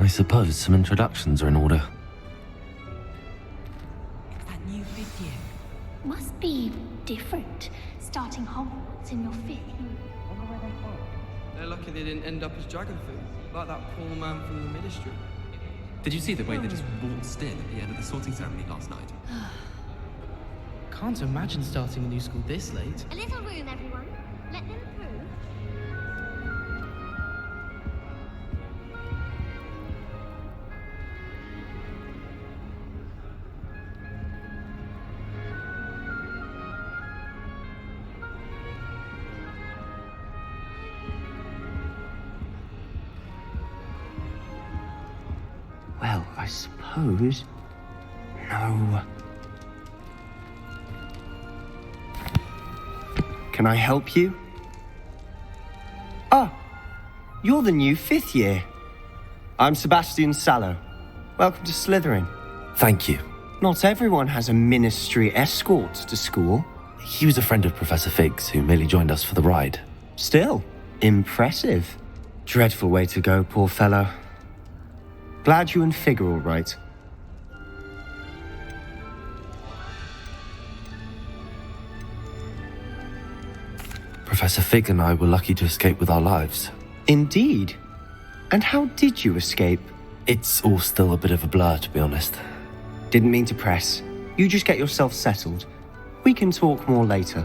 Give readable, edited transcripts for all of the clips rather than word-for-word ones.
I suppose some introductions are in order. It's that new fifth year. Must be different, starting Hogwarts in your fifth year. They're lucky they didn't end up as dragon food, like that poor man from the ministry. Did you see the way they just waltzed in at the end of the sorting ceremony last night? Can't imagine starting a new school this late. A little room, everyone. Let them through. Well, I suppose... No. Can I help you? Ah, you're the new fifth year. I'm Sebastian Sallow. Welcome to Slytherin. Thank you. Not everyone has a ministry escort to school. He was a friend of Professor Fig's who merely joined us for the ride. Still, impressive. Dreadful way to go, poor fellow. Glad you and Fig are all right. Professor Fig and I were lucky to escape with our lives. Indeed. And how did you escape? It's all still a bit of a blur, to be honest. Didn't mean to press. You just get yourself settled. We can talk more later.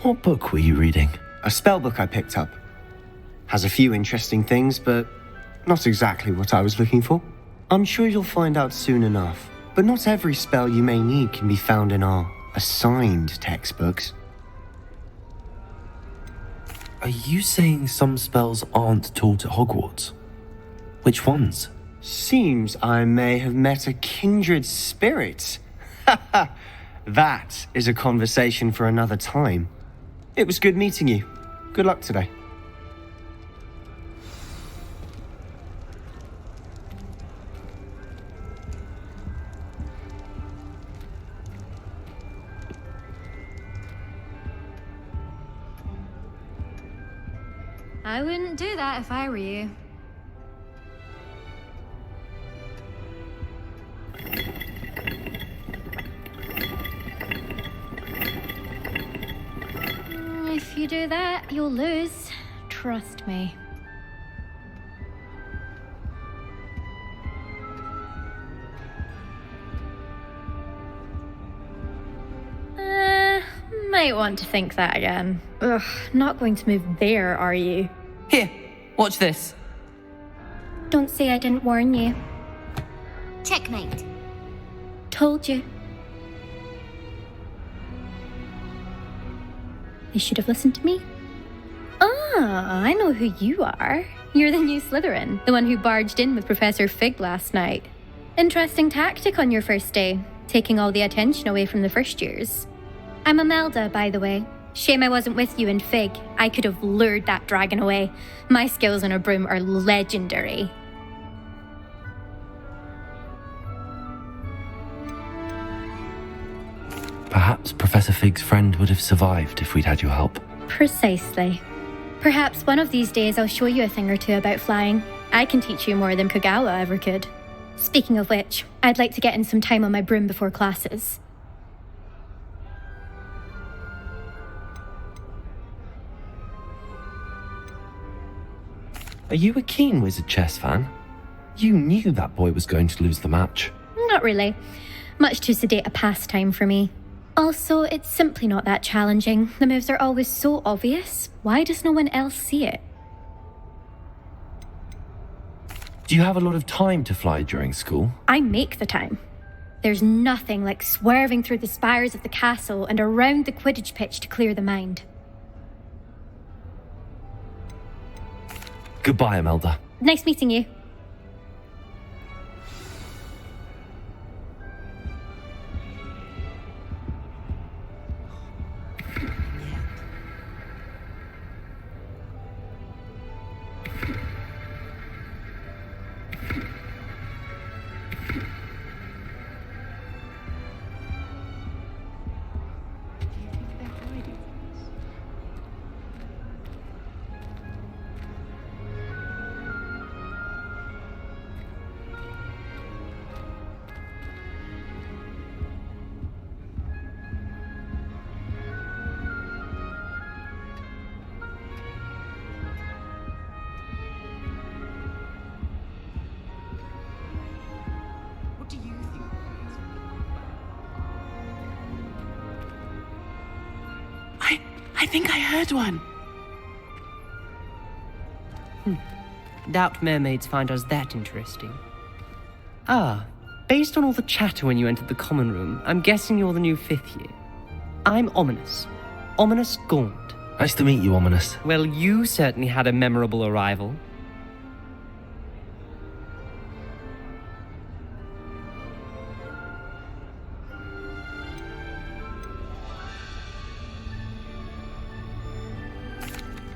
What book were you reading? A spell book I picked up. Has a few interesting things, but not exactly what I was looking for. I'm sure you'll find out soon enough. But not every spell you may need can be found in our assigned textbooks. Are you saying some spells aren't taught at Hogwarts? Which ones? Seems I may have met a kindred spirit. That is a conversation for another time. It was good meeting you. Good luck today. I wouldn't do that if I were you. If you do that, you'll lose. Trust me. Might want to think that again. Ugh, not going to move there, are you? Here, watch this. Don't say I didn't warn you. Checkmate. Told you. You should have listened to me. Ah, I know who you are. You're the new Slytherin, the one who barged in with Professor Fig last night. Interesting tactic on your first day, taking all the attention away from the first years. I'm Imelda, by the way. Shame I wasn't with you in Fig. I could have lured that dragon away. My skills on a broom are legendary. Perhaps Professor Fig's friend would have survived if we'd had your help. Precisely. Perhaps one of these days I'll show you a thing or two about flying. I can teach you more than Kogawa ever could. Speaking of which, I'd like to get in some time on my broom before classes. Are you a keen Wizard chess fan? You knew that boy was going to lose the match. Not really. Much too sedate a pastime for me. Also, it's simply not that challenging. The moves are always so obvious. Why does no one else see it? Do you have a lot of time to fly during school? I make the time. There's nothing like swerving through the spires of the castle and around the Quidditch pitch to clear the mind. Goodbye, Imelda. Nice meeting you. I think I heard one. Doubt mermaids find us that interesting. Ah, based on all the chatter when you entered the common room, I'm guessing you're the new 5th year. I'm Ominous. Ominous Gaunt. Nice to meet you, Ominous. Well, you certainly had a memorable arrival.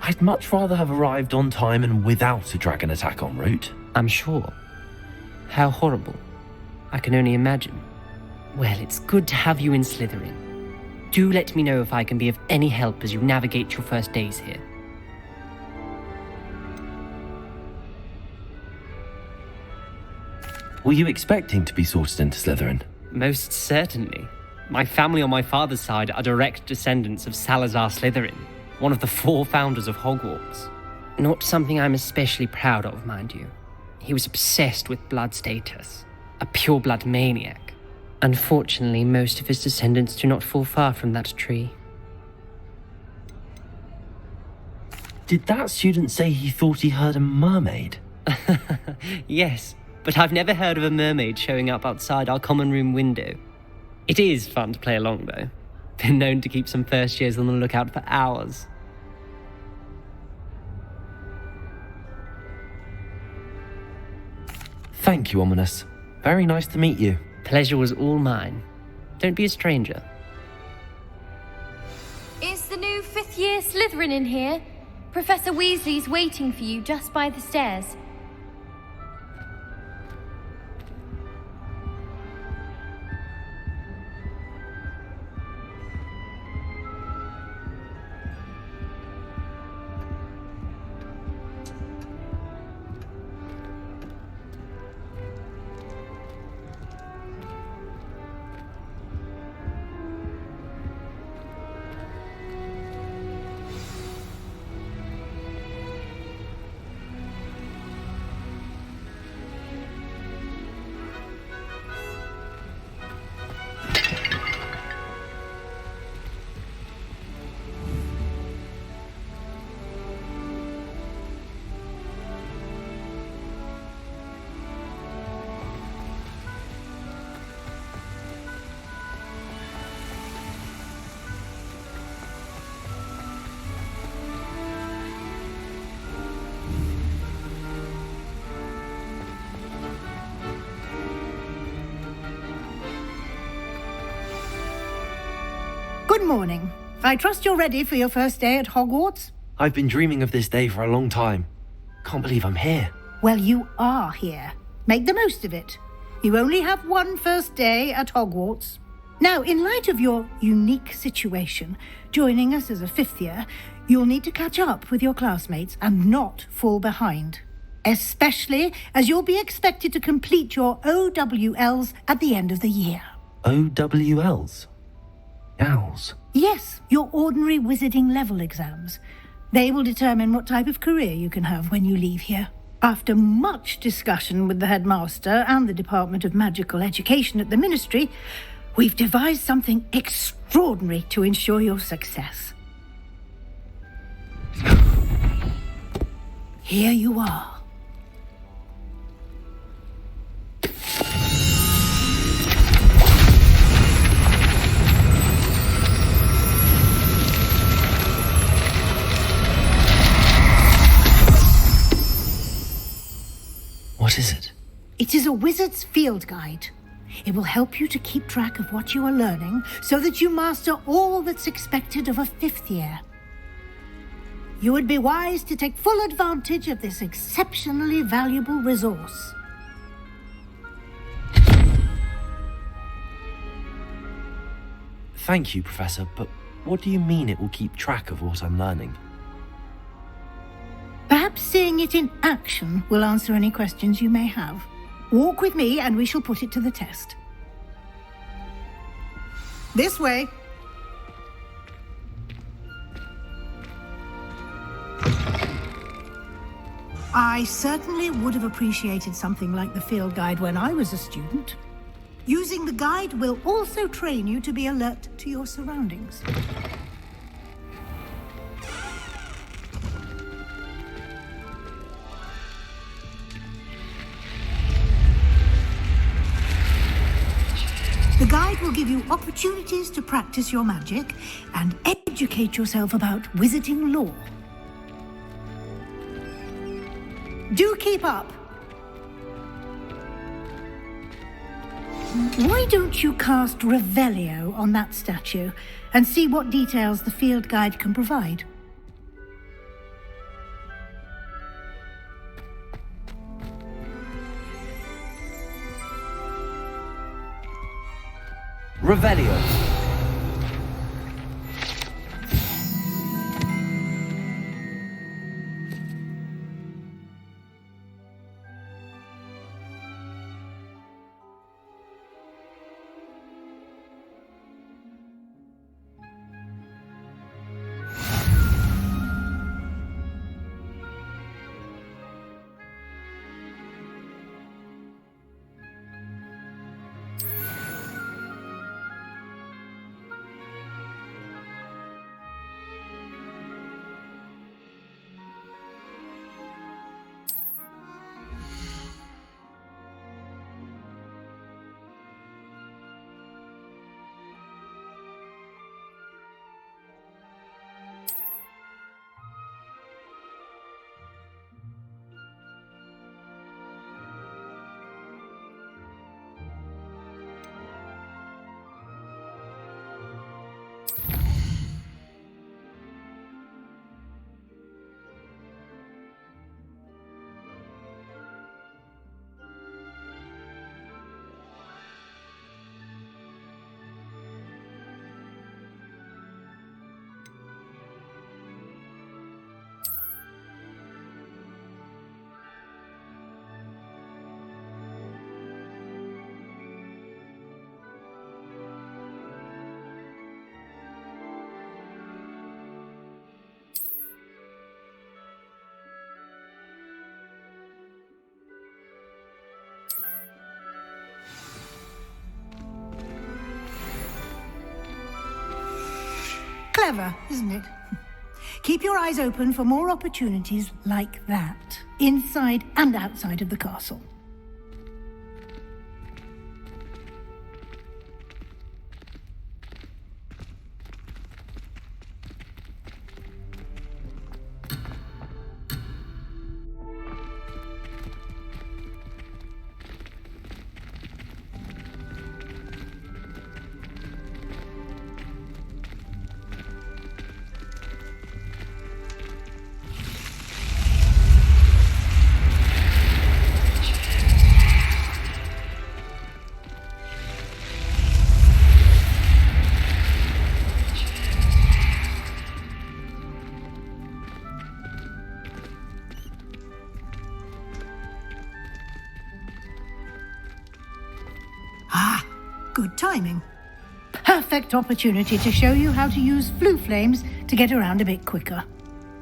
I'd much rather have arrived on time and without a dragon attack en route. I'm sure. How horrible. I can only imagine. Well, it's good to have you in Slytherin. Do let me know if I can be of any help as you navigate your first days here. Were you expecting to be sorted into Slytherin? Most certainly. My family on my father's side are direct descendants of Salazar Slytherin, one of the 4 founders of Hogwarts. Not something I'm especially proud of, mind you. He was obsessed with blood status, a pure-blood maniac. Unfortunately, most of his descendants do not fall far from that tree. Did that student say he thought he heard a mermaid? Yes, but I've never heard of a mermaid showing up outside our common room window. It is fun to play along, though. Been known to keep some first years on the lookout for hours. Thank you, Ominous. Very nice to meet you. Pleasure was all mine. Don't be a stranger. Is the new 5th year Slytherin in here? Professor Weasley's waiting for you just by the stairs. Good morning. I trust you're ready for your first day at Hogwarts? I've been dreaming of this day for a long time. Can't believe I'm here. Well, you are here. Make the most of it. You only have one first day at Hogwarts. Now, in light of your unique situation, joining us as a 5th year, you'll need to catch up with your classmates and not fall behind. Especially as you'll be expected to complete your OWLs at the end of the year. OWLs? Owls? Yes, your ordinary wizarding level exams. They will determine what type of career you can have when you leave here. After much discussion with the headmaster and the Department of Magical Education at the Ministry, we've devised something extraordinary to ensure your success. Here you are. What is it? It is a wizard's field guide. It will help you to keep track of what you are learning so that you master all that's expected of a 5th year. You would be wise to take full advantage of this exceptionally valuable resource. Thank you, Professor, but what do you mean it will keep track of what I'm learning? Perhaps seeing it in action will answer any questions you may have. Walk with me and we shall put it to the test. This way. I certainly would have appreciated something like the field guide when I was a student. Using the guide will also train you to be alert to your surroundings. give you opportunities to practice your magic and educate yourself about wizarding lore. Do keep up. Why don't you cast Revelio on that statue and see what details the field guide can provide? Revelio. Clever, isn't it? Keep your eyes open for more opportunities like that, inside and outside of the castle. Good timing. Perfect opportunity to show you how to use flue flames to get around a bit quicker.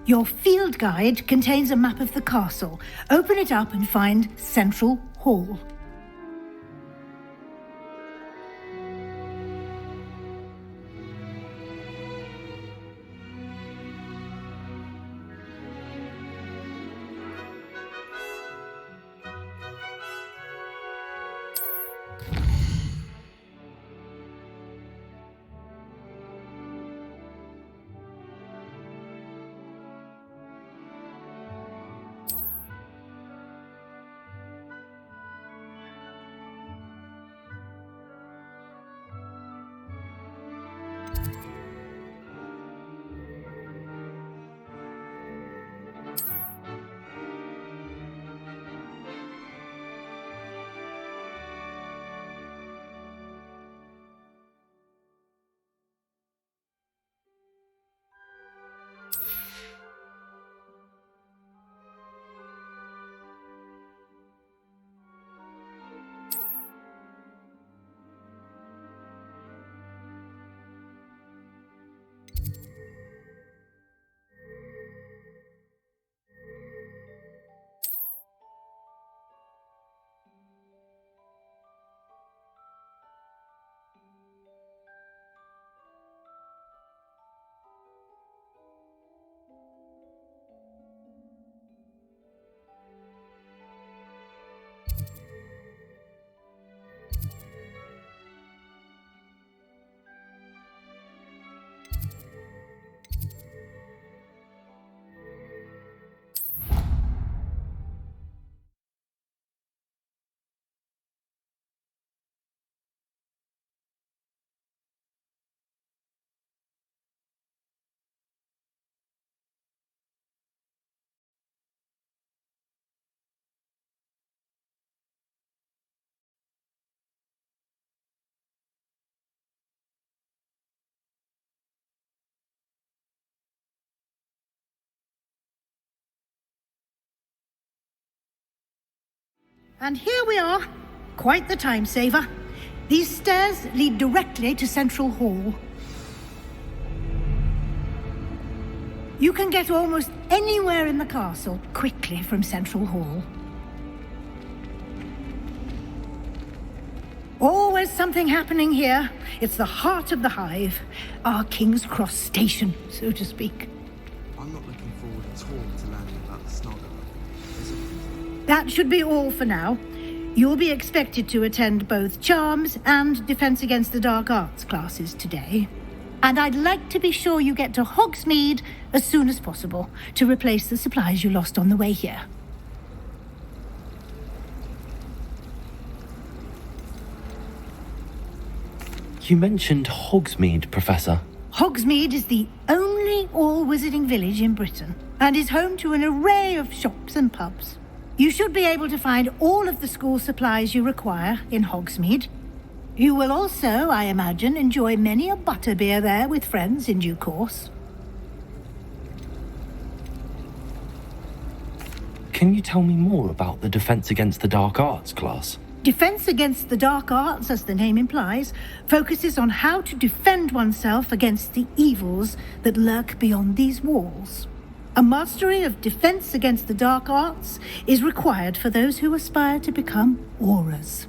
Your field guide contains a map of the castle. Open it up and find Central Hall. And here we are. Quite the time saver. These stairs lead directly to Central Hall. You can get almost anywhere in the castle quickly from Central Hall. Always something happening here. It's the heart of the hive. Our King's Cross station, so to speak. I'm not looking forward at all to learning about the Snogger. That should be all for now. You'll be expected to attend both Charms and Defense Against the Dark Arts classes today. And I'd like to be sure you get to Hogsmeade as soon as possible to replace the supplies you lost on the way here. You mentioned Hogsmeade, Professor. Hogsmeade is the only all-wizarding village in Britain and is home to an array of shops and pubs. You should be able to find all of the school supplies you require in Hogsmeade. You will also, I imagine, enjoy many a butterbeer there with friends in due course. Can you tell me more about the Defense Against the Dark Arts class? Defense Against the Dark Arts, as the name implies, focuses on how to defend oneself against the evils that lurk beyond these walls. A mastery of Defense Against the Dark Arts is required for those who aspire to become Aurors.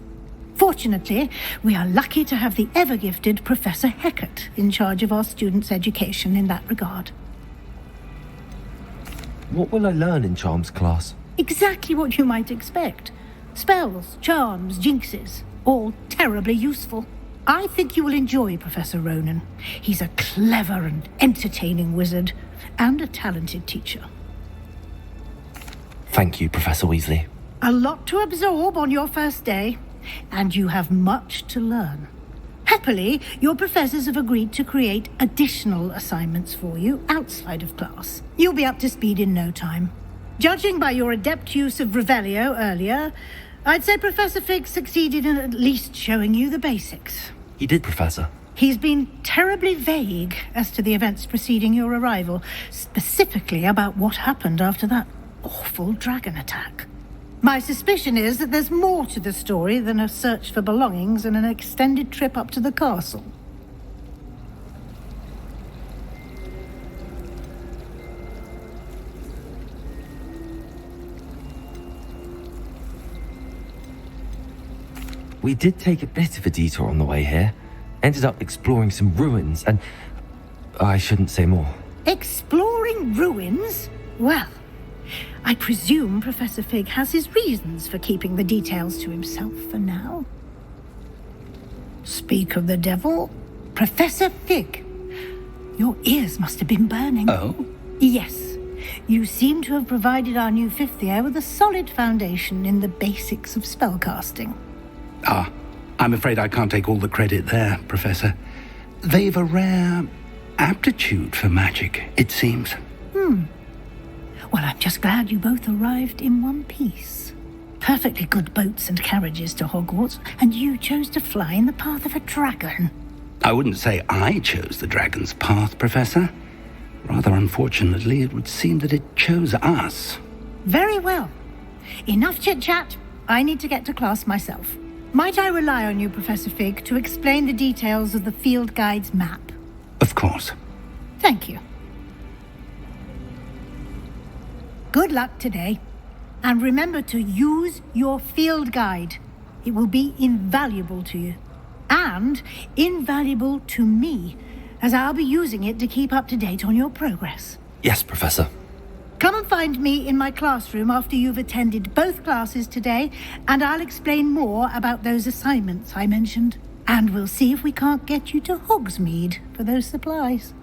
Fortunately, we are lucky to have the ever-gifted Professor Hecat in charge of our students' education in that regard. What will I learn in Charms class? Exactly what you might expect. Spells, charms, jinxes, all terribly useful. I think you will enjoy Professor Ronan. He's a clever and entertaining wizard, and a talented teacher. Thank you, Professor Weasley. A lot to absorb on your first day, and you have much to learn. Happily, your professors have agreed to create additional assignments for you outside of class. You'll be up to speed in no time. Judging by your adept use of Revelio earlier, I'd say Professor Fig succeeded in at least showing you the basics. He did, Professor. He's been terribly vague as to the events preceding your arrival, specifically about what happened after that awful dragon attack. My suspicion is that there's more to the story than a search for belongings and an extended trip up to the castle. We did take a bit of a detour on the way here. Ended up exploring some ruins and... I shouldn't say more. Exploring ruins? Well, I presume Professor Fig has his reasons for keeping the details to himself for now. Speak of the devil, Professor Fig. Your ears must have been burning. Oh? Yes. You seem to have provided our new fifth year with a solid foundation in the basics of spellcasting. Ah, I'm afraid I can't take all the credit there, Professor. They've a rare aptitude for magic, it seems. Well, I'm just glad you both arrived in one piece. Perfectly good boats and carriages to Hogwarts, and you chose to fly in the path of a dragon. I wouldn't say I chose the dragon's path, Professor. Rather unfortunately, it would seem that it chose us. Very well. Enough chit-chat. I need to get to class myself. Might I rely on you, Professor Fig, to explain the details of the field guide's map? Of course. Thank you. Good luck today. And remember to use your field guide. It will be invaluable to you. And invaluable to me, as I'll be using it to keep up to date on your progress. Yes, Professor. Come and find me in my classroom after you've attended both classes today, and I'll explain more about those assignments I mentioned. And we'll see if we can't get you to Hogsmeade for those supplies.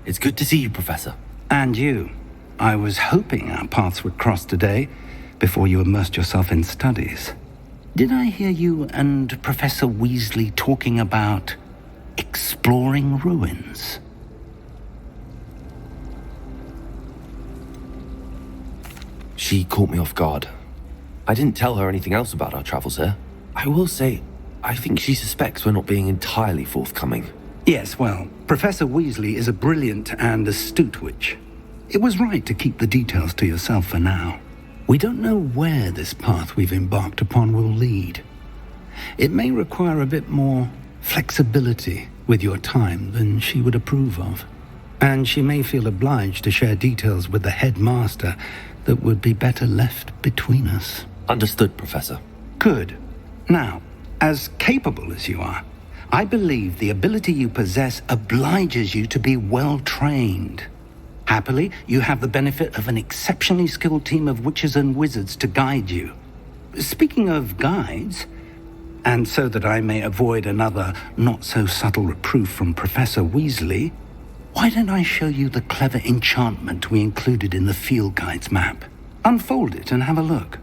It's good to see you, Professor. And you. I was hoping our paths would cross today before you immersed yourself in studies. Did I hear you and Professor Weasley talking about exploring ruins? She caught me off guard. I didn't tell her anything else about our travels here. I will say, I think she suspects we're not being entirely forthcoming. Yes, well, Professor Weasley is a brilliant and astute witch. It was right to keep the details to yourself for now. We don't know where this path we've embarked upon will lead. It may require a bit more flexibility with your time than she would approve of. And she may feel obliged to share details with the headmaster that would be better left between us. Understood, Professor. Good. Now, as capable as you are, I believe the ability you possess obliges you to be well trained. Happily, you have the benefit of an exceptionally skilled team of witches and wizards to guide you. Speaking of guides, and so that I may avoid another not-so-subtle reproof from Professor Weasley, why don't I show you the clever enchantment we included in the field guide's map? Unfold it and have a look.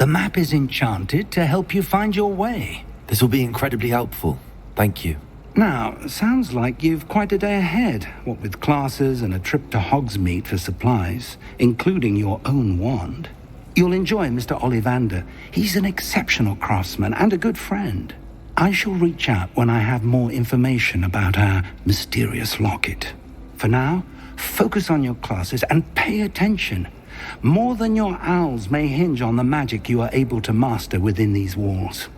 The map is enchanted to help you find your way. This will be incredibly helpful. Thank you. Now, sounds like you've quite a day ahead, what with classes and a trip to Hogsmeade for supplies, including your own wand. You'll enjoy Mr. Ollivander. He's an exceptional craftsman and a good friend. I shall reach out when I have more information about our mysterious locket. For now, focus on your classes and pay attention. More than your owls may hinge on the magic you are able to master within these walls.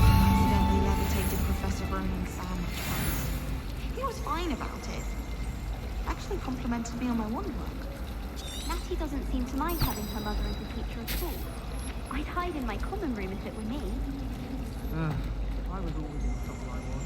Accidentally levitated Professor Ronan's sandwich once. He was fine about it. Actually complimented me on my wand work. Natty doesn't seem to mind having her mother as a teacher at all. I'd hide in my common room if it were me. I was always in trouble, I was.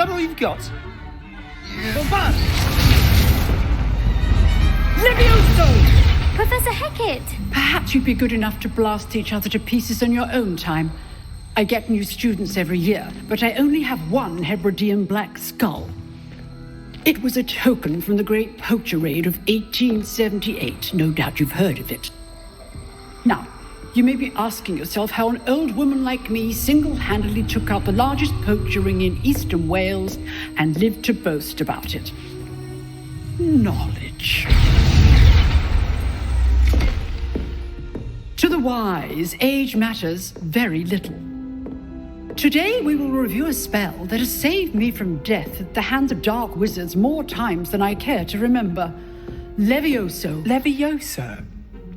that all you've got? Levioso! Professor Hackett! Perhaps you'd be good enough to blast each other to pieces on your own time. I get new students every year, but I only have one Hebridean black skull. It was a token from the Great Poacher Raid of 1878. No doubt you've heard of it. Now, you may be asking yourself how an old woman like me single-handedly took out the largest poacher ring in eastern Wales and lived to boast about it. Knowledge. To the wise, age matters very little. Today we will review a spell that has saved me from death at the hands of dark wizards more times than I care to remember. Levioso. Levioso?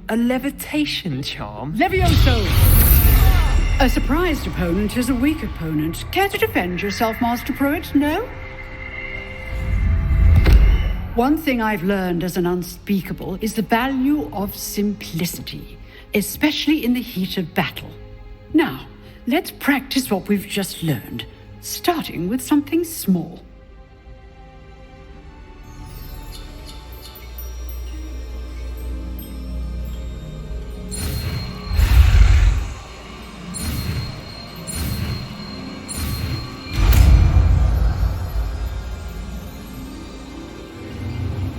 A levitation charm? Levioso! A surprised opponent is a weak opponent. Care to defend yourself, Master Pruitt? No? One thing I've learned as an unspeakable is the value of simplicity, especially in the heat of battle. Now, let's practice what we've just learned, starting with something small.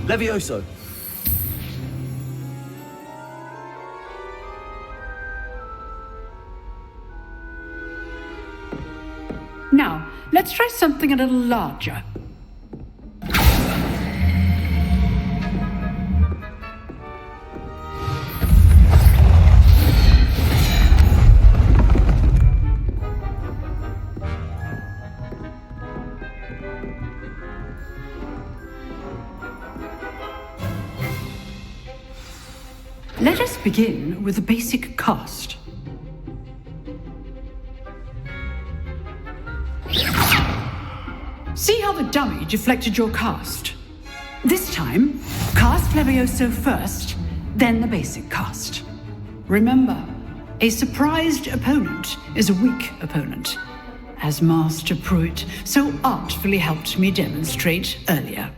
Levioso. Now, let's try something a little larger. Let us begin with the basic cast. See how the dummy deflected your cast? This time, cast Levioso first, then the basic cast. Remember, a surprised opponent is a weak opponent, as Master Pruitt so artfully helped me demonstrate earlier.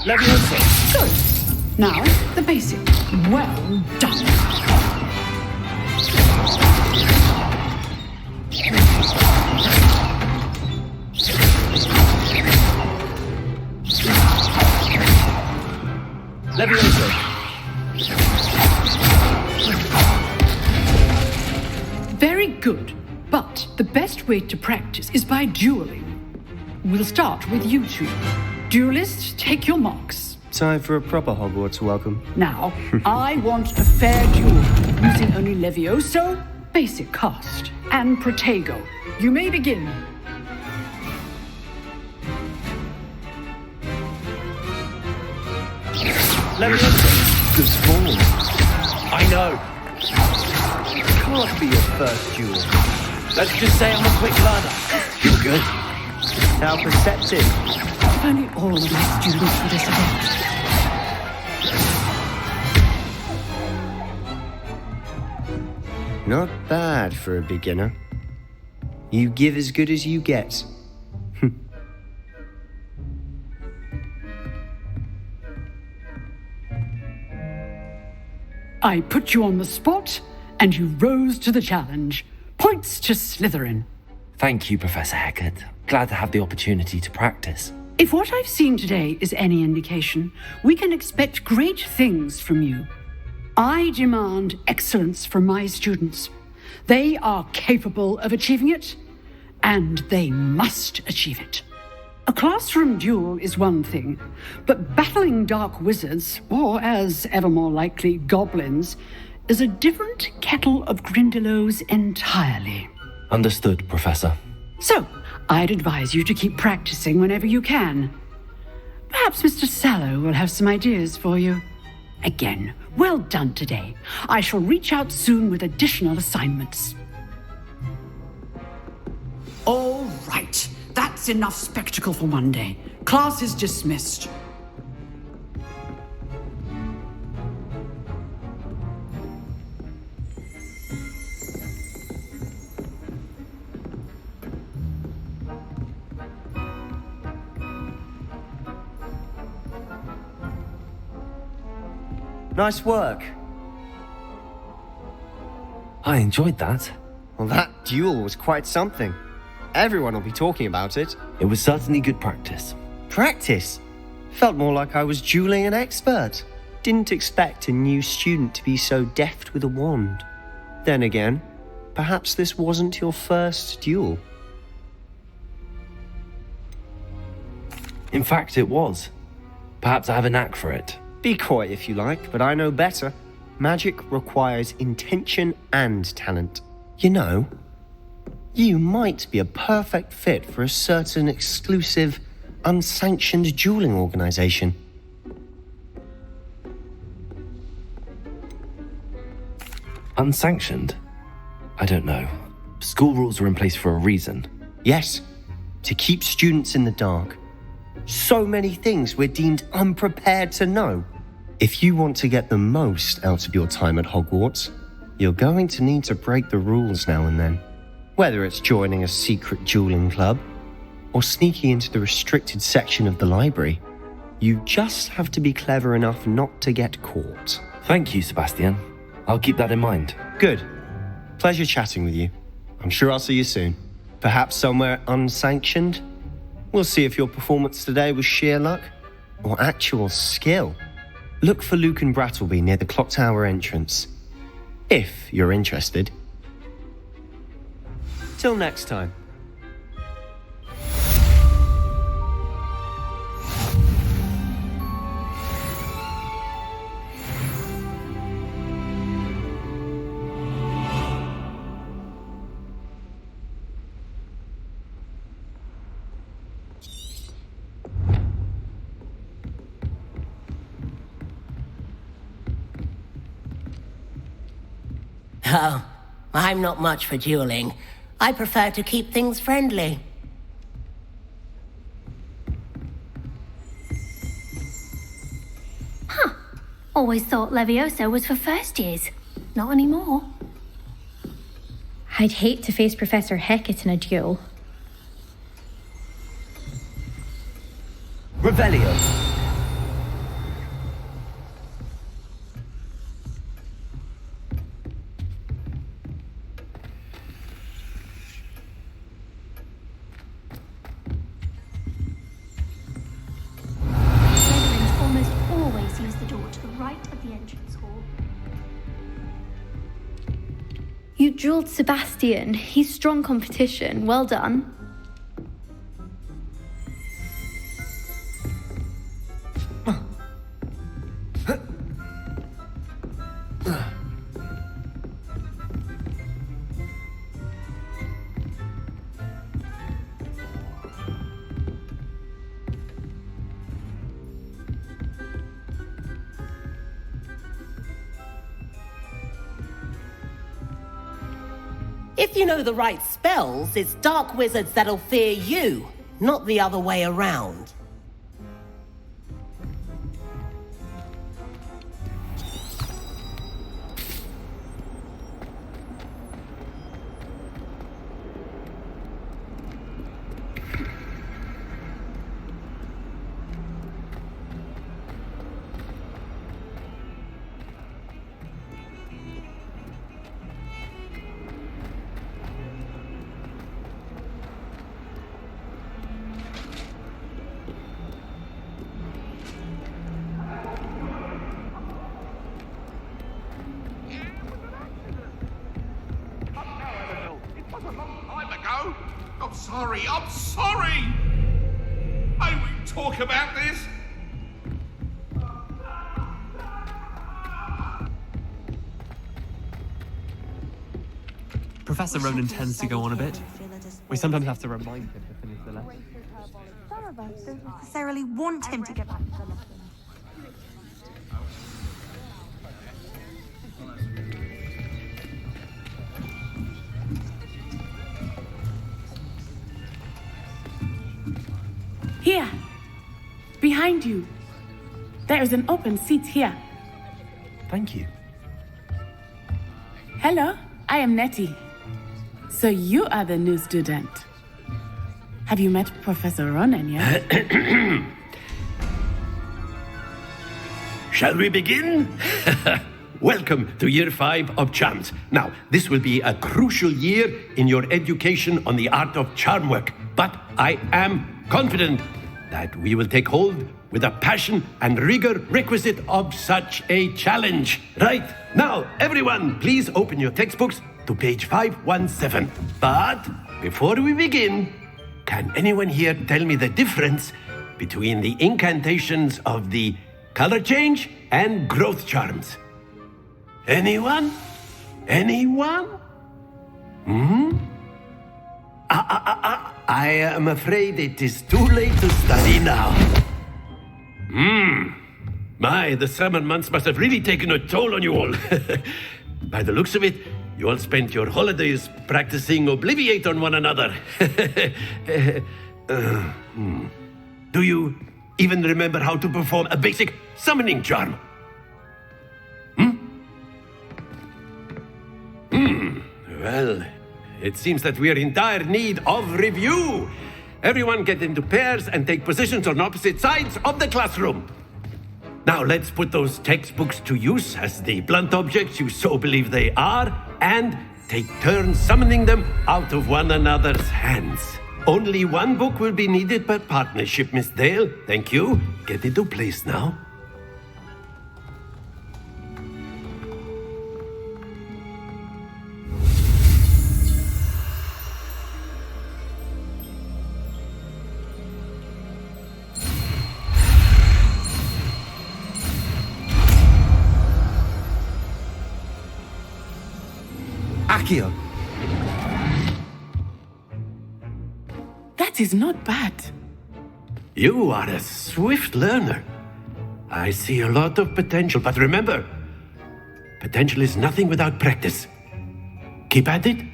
Levioso. Good. Now, the basic. Well done. Levioso. Very good. But the best way to practice is by dueling. We'll start with you two. Duelists, take your marks. Time for a proper Hogwarts welcome. Now, I want a fair duel, using only Levioso, basic cast, and Protego. You may begin. Levioso. Good form. I know. Can't be your first duel. Let's just say I'm a quick learner. You're good. How perceptive. If only all of my students were this adept. Not bad for a beginner. You give as good as you get. I put you on the spot, and you rose to the challenge. Points to Slytherin. Thank you, Professor Hackett. Glad to have the opportunity to practice. If what I've seen today is any indication, we can expect great things from you. I demand excellence from my students. They are capable of achieving it, and they must achieve it. A classroom duel is one thing, but battling dark wizards, or as ever more likely, goblins, is a different kettle of Grindylows entirely. Understood, Professor. So, I'd advise you to keep practicing whenever you can. Perhaps Mr. Sallow will have some ideas for you. Again, well done today. I shall reach out soon with additional assignments. All right. That's enough spectacle for one day. Class is dismissed. Nice work. I enjoyed that. Well, that duel was quite something. Everyone will be talking about it. It was certainly good practice. Practice? Felt more like I was dueling an expert. Didn't expect a new student to be so deft with a wand. Then again, perhaps this wasn't your first duel. In fact, it was. Perhaps I have a knack for it. Be coy if you like, but I know better. Magic requires intention and talent. You know, you might be a perfect fit for a certain exclusive, unsanctioned dueling organization. Unsanctioned? I don't know. School rules are in place for a reason. Yes, to keep students in the dark. So many things we're deemed unprepared to know. If you want to get the most out of your time at Hogwarts, you're going to need to break the rules now and then. Whether it's joining a secret dueling club or sneaking into the restricted section of the library, you just have to be clever enough not to get caught. Thank you, Sebastian. I'll keep that in mind. Good. Pleasure chatting with you. I'm sure I'll see you soon. Perhaps somewhere unsanctioned? We'll see if your performance today was sheer luck or actual skill. Look for Luke and Brattleby near the clock tower entrance, if you're interested. Till next time. Oh, I'm not much for dueling. I prefer to keep things friendly. Huh. Always thought Levioso was for first years. Not anymore. I'd hate to face Professor Hecat in a duel. Revelio. You dueled Sebastian. He's strong competition. Well done. If you know the right spells, it's dark wizards that'll fear you, not the other way around. I'm sorry! May we talk about this? Professor Ronan tends to go on a bit. We sometimes have to remind him to finish the lesson. Some of us don't necessarily want him to get back to the lesson. Here! Behind you! There is an open seat here. Thank you. Hello, I am Nettie. So you are the new student. Have you met Professor Ronan yet? Shall we begin? Welcome to Year 5 of Charms. Now, this will be a crucial year in your education on the art of charm work, but I am confident that we will take hold with the passion and rigor requisite of such a challenge. Right, now, everyone, please open your textbooks to page 517. But before we begin, can anyone here tell me the difference between the incantations of the color change and growth charms? Anyone? Anyone? I am afraid it is too late to study now. My, the summer months must have really taken a toll on you all. By the looks of it, you all spent your holidays practicing Obliviate on one another. Do you even remember how to perform a basic summoning charm? Well, it seems that we are in dire need of review. Everyone get into pairs and take positions on opposite sides of the classroom. Now let's put those textbooks to use as the blunt objects you so believe they are, and take turns summoning them out of one another's hands. Only one book will be needed per partnership, Miss Dale. Thank you. Get into place now. Akio. That is not bad. You are a swift learner. I see a lot of potential, but remember, potential is nothing without practice. Keep at it.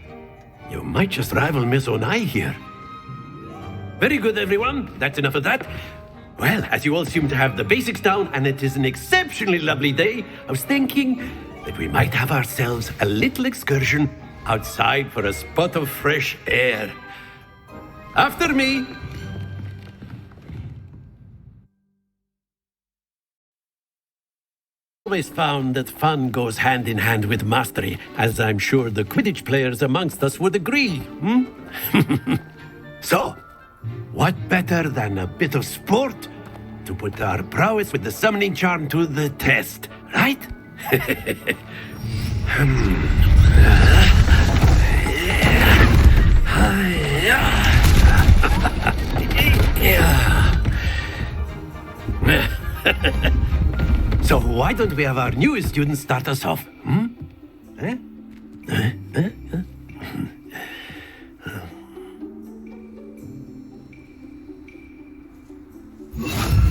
You might just rival Miss Onai here. Very good, everyone. That's enough of that. Well, as you all seem to have the basics down, and it is an exceptionally lovely day, I was thinking that we might have ourselves a little excursion outside for a spot of fresh air. After me. Always found that fun goes hand in hand with mastery, as I'm sure the Quidditch players amongst us would agree. So, what better than a bit of sport to put our prowess with the summoning charm to the test, right? So why don't we have our newest student start us off?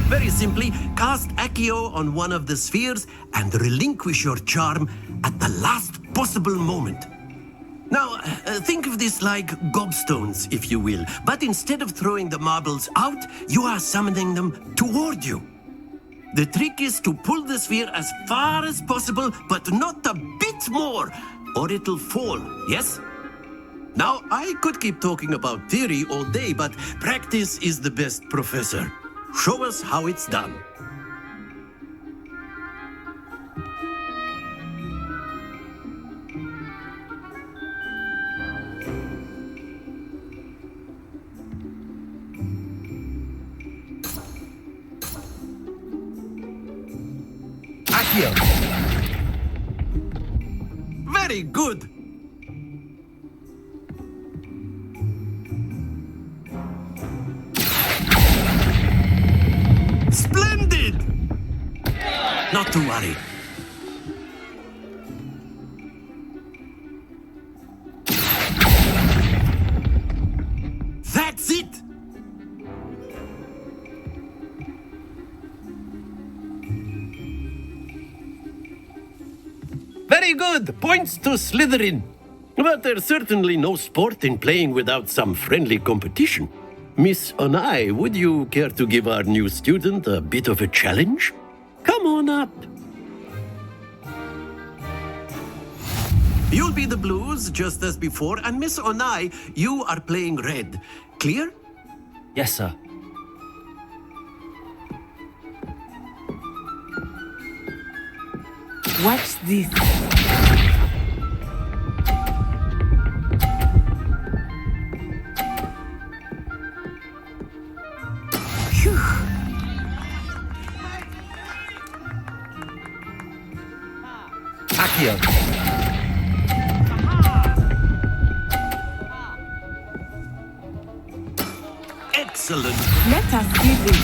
Very simply, cast Accio on one of the spheres and relinquish your charm at the last possible moment. Now, think of this like gobstones, if you will, but instead of throwing the marbles out, you are summoning them toward you. The trick is to pull the sphere as far as possible, but not a bit more, or it'll fall, yes? Now, I could keep talking about theory all day, but practice is the best professor. Show us how it's done. Accio. Very good. Splendid! Not to worry. Very good. Points to Slytherin. But there's certainly no sport in playing without some friendly competition. Miss Onai, would you care to give our new student a bit of a challenge? Come on up. You'll be the blues, just as before, and Miss Onai, you are playing red. Clear? Yes, sir. Watch this. Phew. Accio. Excellent. Let us see this.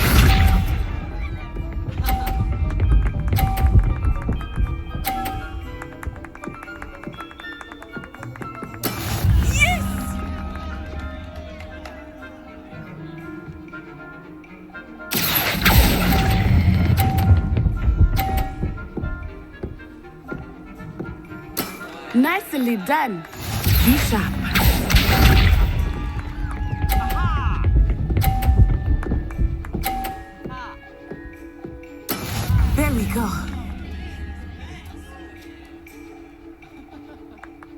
Nicely done. Be sharp. There we go.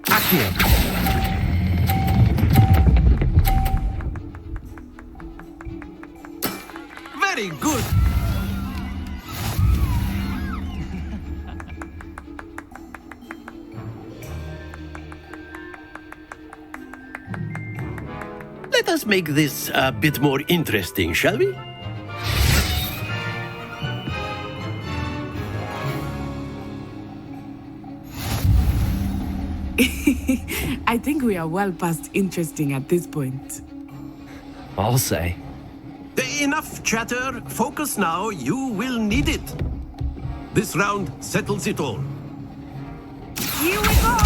Accio. Very good. Let us make this a bit more interesting, shall we? I think we are well past interesting at this point. I'll say. Enough chatter. Focus now. You will need it. This round settles it all. Here we go!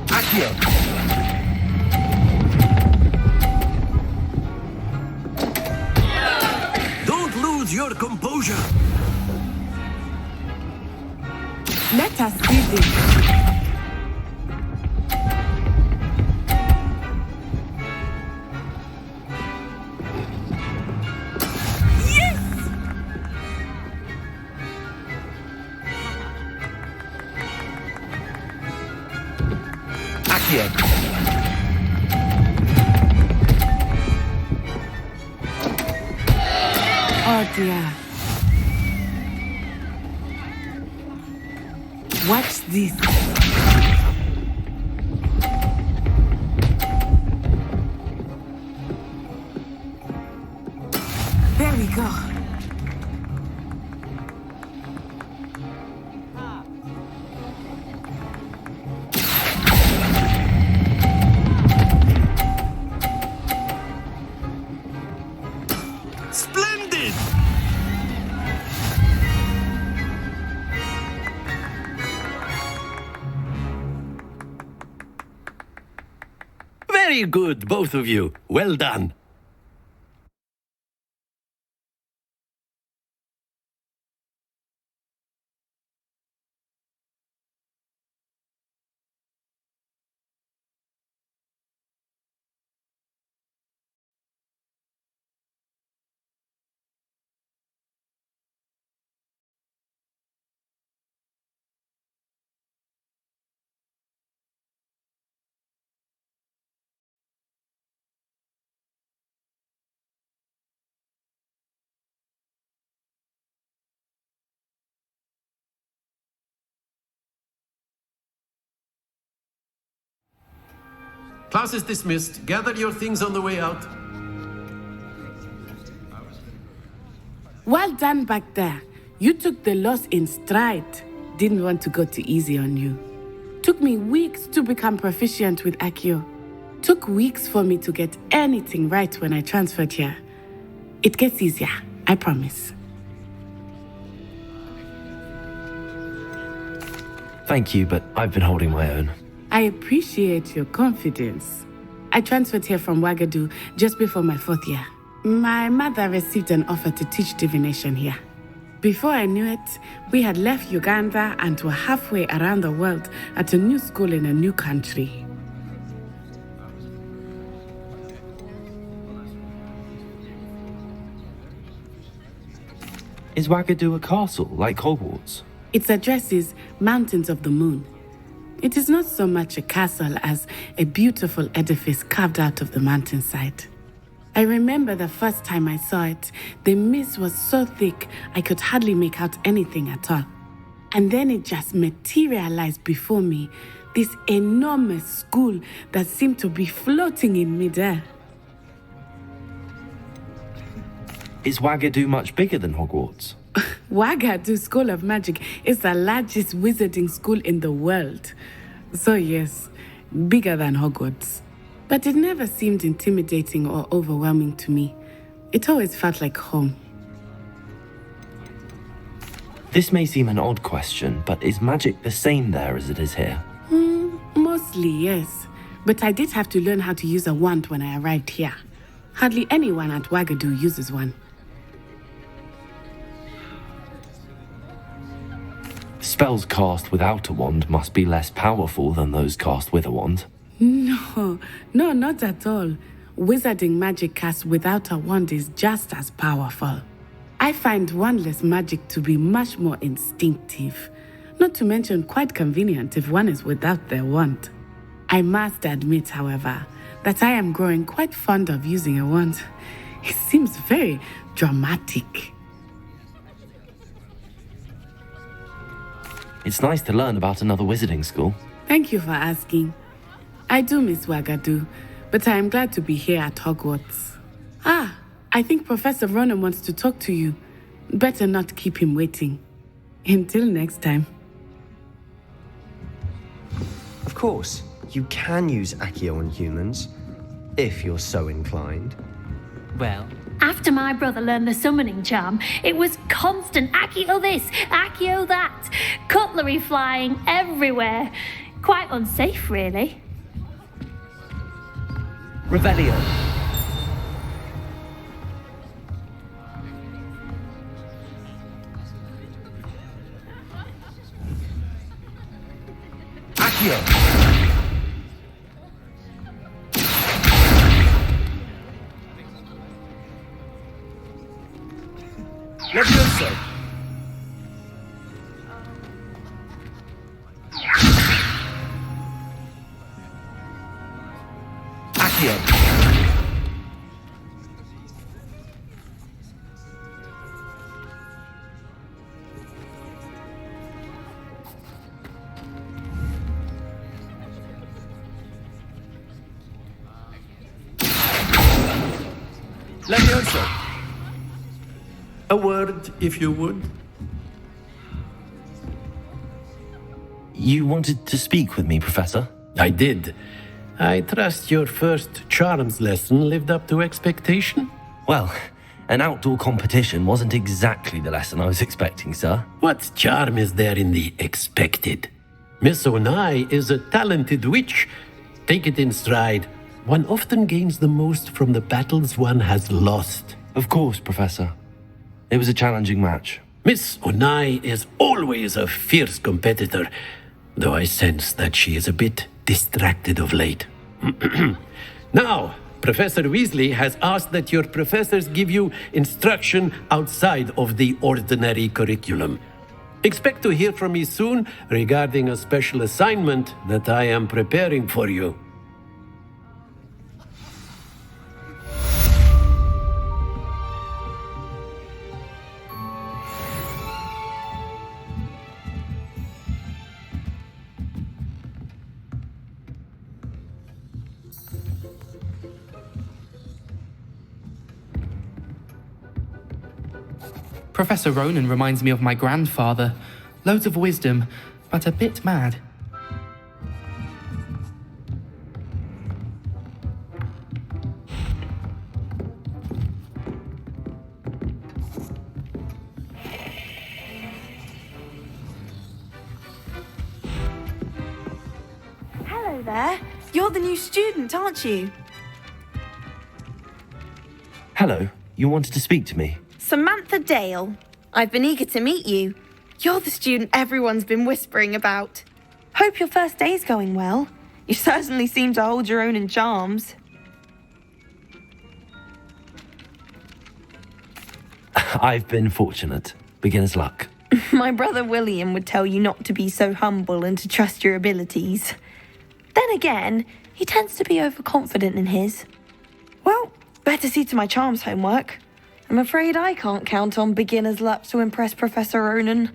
Accio. Don't lose your composure. Let us see this. Accio. Oh dear. Watch this. There we go. Splendid! Very good, both of you. Well done. Class is dismissed. Gather your things on the way out. Well done back there. You took the loss in stride. Didn't want to go too easy on you. Took me weeks to become proficient with Accio. Took weeks for me to get anything right when I transferred here. It gets easier, I promise. Thank you, but I've been holding my own. I appreciate your confidence. I transferred here from Wagadu just before my 4th year. My mother received an offer to teach divination here. Before I knew it, we had left Uganda and were halfway around the world at a new school in a new country. Is Wagadu a castle, like Hogwarts? Its address is Mountains of the Moon. It is not so much a castle as a beautiful edifice carved out of the mountainside. I remember the first time I saw it, the mist was so thick I could hardly make out anything at all. And then it just materialized before me, this enormous school that seemed to be floating in midair. Is Wagadu much bigger than Hogwarts? Wagadu School of Magic is the largest wizarding school in the world. So yes, bigger than Hogwarts. But it never seemed intimidating or overwhelming to me. It always felt like home. This may seem an odd question, but is magic the same there as it is here? Mostly, yes. But I did have to learn how to use a wand when I arrived here. Hardly anyone at Wagadu uses one. Spells cast without a wand must be less powerful than those cast with a wand. No, not at all. Wizarding magic cast without a wand is just as powerful. I find wandless magic to be much more instinctive. Not to mention quite convenient if one is without their wand. I must admit, however, that I am growing quite fond of using a wand. It seems very dramatic. It's nice to learn about another wizarding school. Thank you for asking. I do miss Wagadu, but I am glad to be here at Hogwarts. I think Professor Ronan wants to talk to you. Better not keep him waiting. Until next time. Of course, you can use Accio on humans, if you're so inclined. Well, after my brother learned the summoning charm, it was constant Accio this, Accio that, cutlery flying everywhere. Quite unsafe, really. Revelio. Accio! Levioso! Accio! Levioso! A word, if you would. You wanted to speak with me, Professor? I did. I trust your first charms lesson lived up to expectation? Well, an outdoor competition wasn't exactly the lesson I was expecting, sir. What charm is there in the expected? Miss Onai is a talented witch. Take it in stride. One often gains the most from the battles one has lost. Of course, Professor. It was a challenging match. Miss Onai is always a fierce competitor, though I sense that she is a bit distracted of late. Now, Professor Weasley has asked that your professors give you instruction outside of the ordinary curriculum. Expect to hear from me soon regarding a special assignment that I am preparing for you. Professor Ronan reminds me of my grandfather. Loads of wisdom, but a bit mad. there. You're the new student, aren't you? Hello, you wanted to speak to me? Samantha Dale. I've been eager to meet you. You're the student everyone's been whispering about. Hope your first day's going well. You certainly seem to hold your own in charms. I've been fortunate. Beginner's luck. My brother William would tell you not to be so humble and to trust your abilities. Then again, he tends to be overconfident in his. Well, better see to my charms homework. I'm afraid I can't count on beginner's luck to impress Professor Ronan.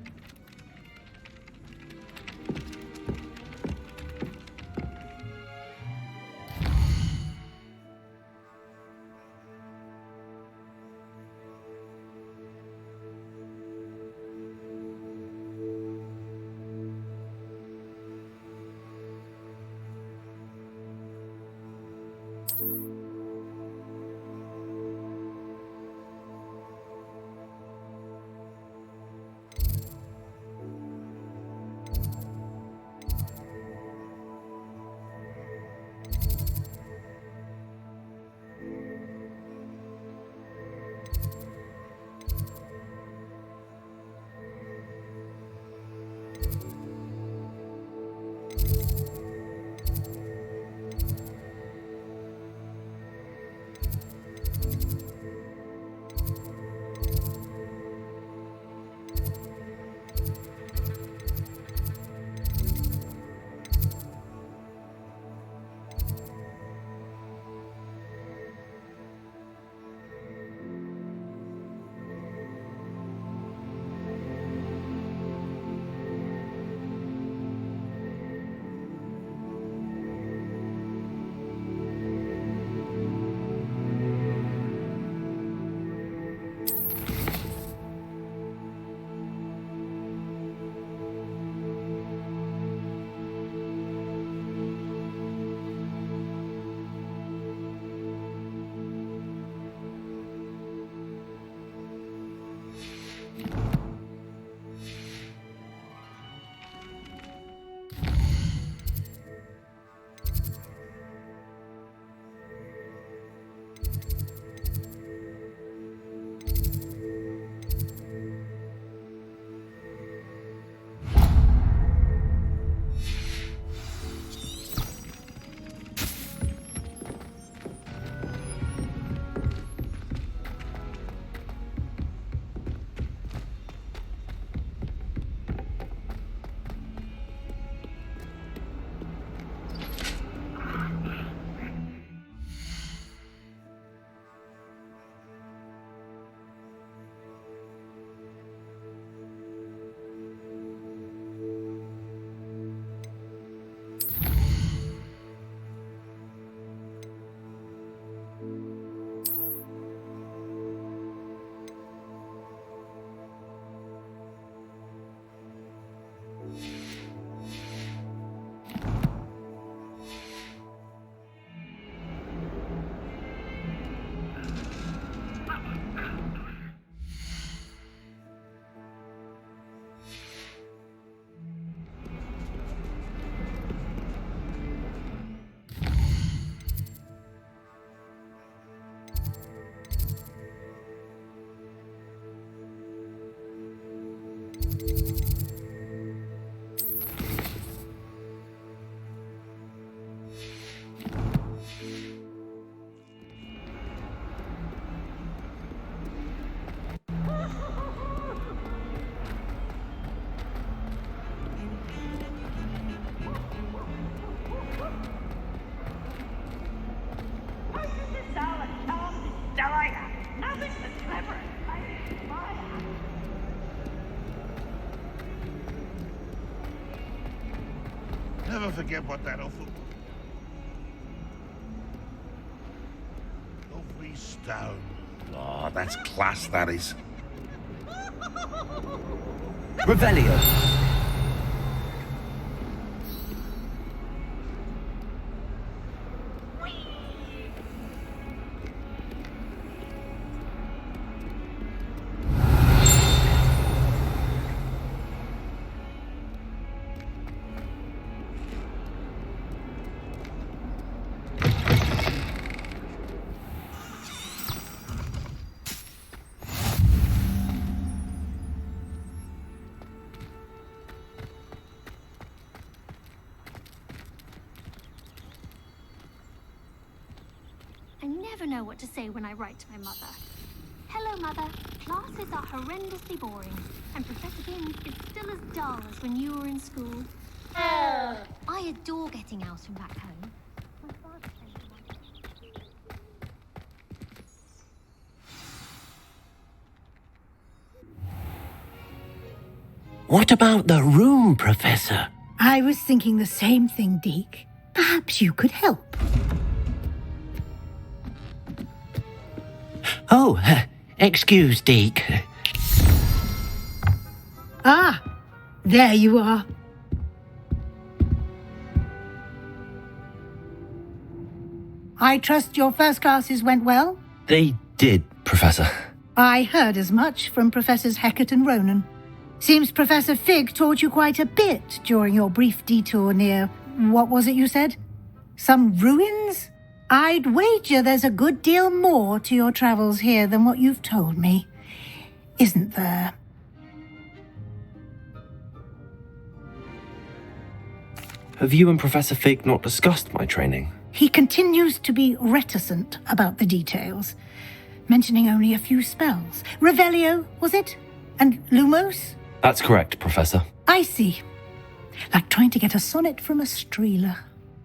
Never forget what that awful... Lovely stone. Oh, that's class, that is. Revelio. never know what to say when I write to my mother. Hello, Mother. Classes are horrendously boring, and Professor King is still as dull as when you were in school. I adore getting out and back home. My father says What about the room, Professor? I was thinking the same thing, Deke. Perhaps you could help. Oh, excuse, Deke. Ah, there you are. I trust your first classes went well? They did, Professor. I heard as much from Professors Hecat and Ronan. Seems Professor Fig taught you quite a bit during your brief detour near, what was it you said? Some ruins? I'd wager there's a good deal more to your travels here than what you've told me. Isn't there? Have you and Professor Fig not discussed my training? He continues to be reticent about the details, mentioning only a few spells. Revelio, was it? And Lumos? That's correct, Professor. I see. Like trying to get a sonnet from a streeler.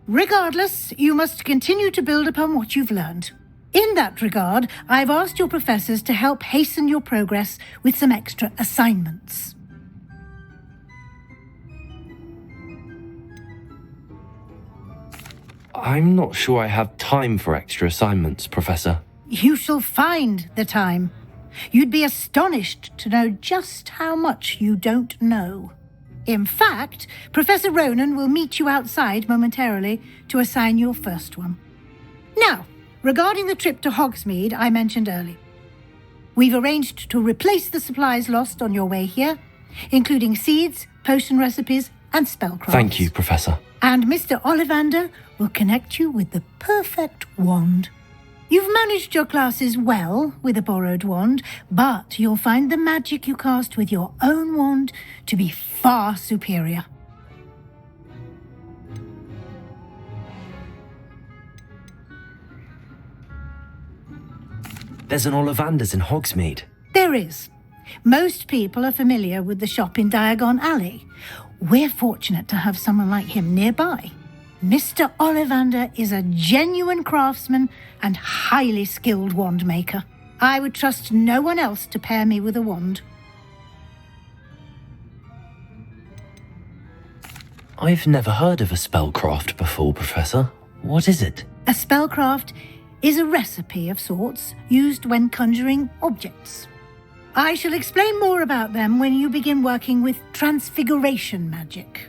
Regardless, you must continue to build upon what you've learned. In that regard, I've asked your professors to help hasten your progress with some extra assignments. I'm not sure I have time for extra assignments, Professor. You shall find the time. You'd be astonished to know just how much you don't know. In fact, Professor Ronan will meet you outside momentarily to assign your first one. Now, regarding the trip to Hogsmeade I mentioned earlier, we've arranged to replace the supplies lost on your way here, including seeds, potion recipes, and spellcrafts. Thank you, Professor. And Mr. Ollivander will connect you with the perfect wand. You've managed your classes well with a borrowed wand, but you'll find the magic you cast with your own wand to be far superior. There's an Ollivander's in Hogsmeade. There is. Most people are familiar with the shop in Diagon Alley. We're fortunate to have someone like him nearby. Mr. Ollivander is a genuine craftsman and highly skilled wand maker. I would trust no one else to pair me with a wand. I've never heard of a spellcraft before, Professor. What is it? A spellcraft is a recipe of sorts used when conjuring objects. I shall explain more about them when you begin working with transfiguration magic.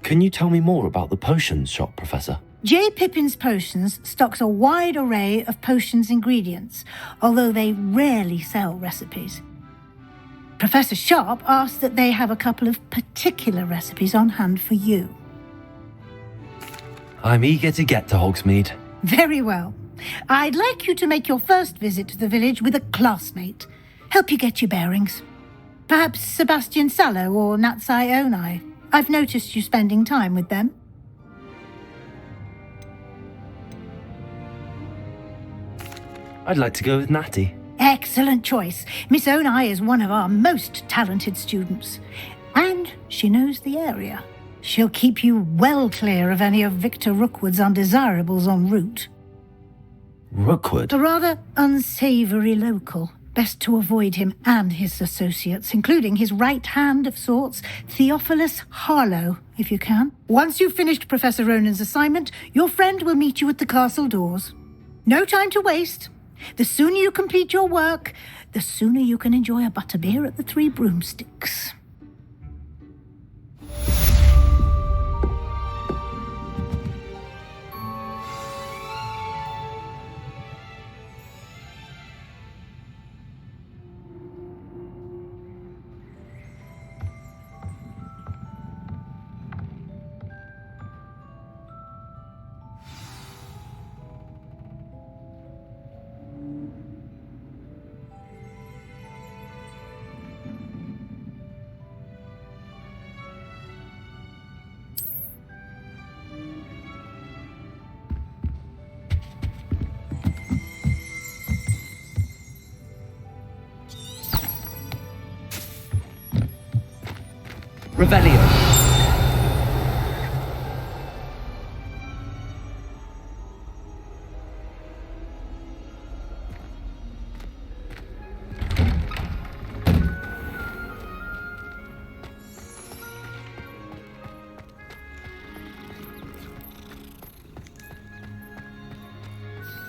Can you tell me more about the potions shop, Professor? J. Pippin's Potions stocks a wide array of potions ingredients, although they rarely sell recipes. Professor Sharp asked that they have a couple of particular recipes on hand for you. I'm eager to get to Hogsmeade. Very well. I'd like you to make your first visit to the village with a classmate. Help you get your bearings. Perhaps Sebastian Sallow or Natsai Onai. I've noticed you spending time with them. I'd like to go with Natty. Excellent choice. Miss Onai is one of our most talented students. And she knows the area. She'll keep you well clear of any of Victor Rookwood's undesirables en route. Rookwood? A rather unsavoury local. Best to avoid him and his associates, including his right hand of sorts, Theophilus Harlow, if you can. Once you've finished Professor Ronan's assignment, your friend will meet you at the castle doors. No time to waste. The sooner you complete your work, the sooner you can enjoy a butterbeer at the Three Broomsticks. Revelio.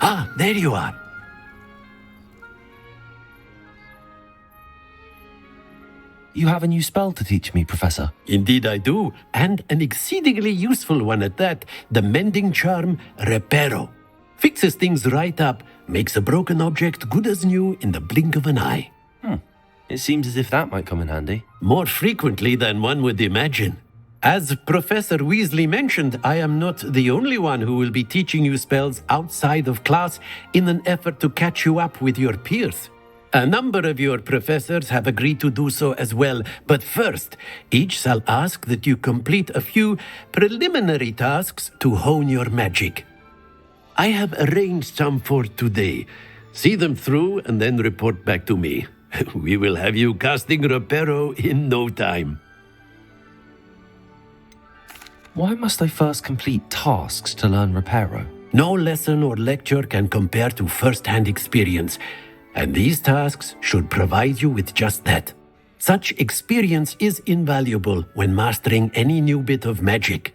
Ah, there you are. You have a new spell to teach me, Professor. Indeed I do, and an exceedingly useful one at that. The mending charm, Reparo. Fixes things right up, makes a broken object good as new in the blink of an eye. It seems as if that might come in handy. More frequently than one would imagine. As Professor Weasley mentioned, I am not the only one who will be teaching you spells outside of class in an effort to catch you up with your peers. A number of your professors have agreed to do so as well, but first, each shall ask that you complete a few preliminary tasks to hone your magic. I have arranged some for today. See them through and then report back to me. We will have you casting Reparo in no time. Why must I first complete tasks to learn Reparo? No lesson or lecture can compare to first-hand experience, and these tasks should provide you with just that. Such experience is invaluable when mastering any new bit of magic.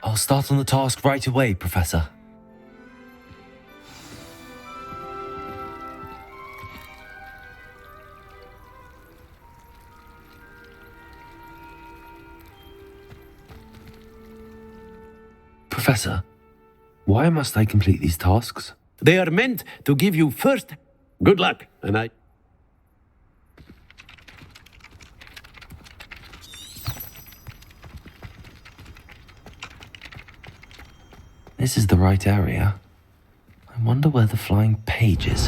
I'll start on the task right away, Professor. Professor, why must I complete these tasks? They are meant to give you first good luck, and I... This is the right area. I wonder where the flying page is.